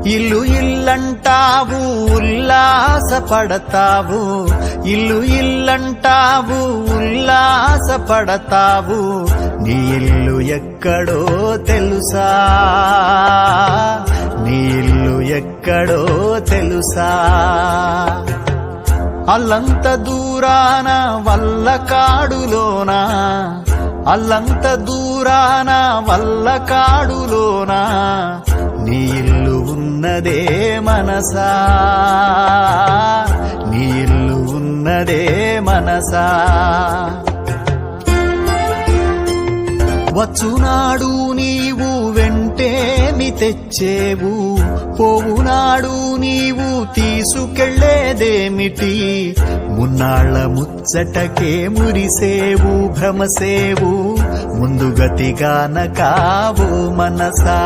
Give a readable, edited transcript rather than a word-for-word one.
ఇల్లు ఇల్లంటావు ఉల్లాసపడతావు, ఇల్లు ఇల్లంటావు ఉల్లాసపడతావు, నీ ఇల్లు ఎక్కడో తెలుసా, నీ ఇల్లు ఎక్కడో తెలుసా. అల్లంత దూరాన వల్లకాడులోనా, అల్లంత దూరాన వల్లకాడులోనా, నీ ఇల్లు ఉన్నదే మనసా, నీ ఇల్లు ఉన్నదే మనసా. వచ్చునాడు నీవు వెంటేమి తెచ్చేవు, పోవునాడు నీవు తీసుకెళ్లేదేమిటి, మున్నాళ్ల ముచ్చటకే మురిసేవు భ్రమసేవు, ముందుగతిగాన కావు మనసా.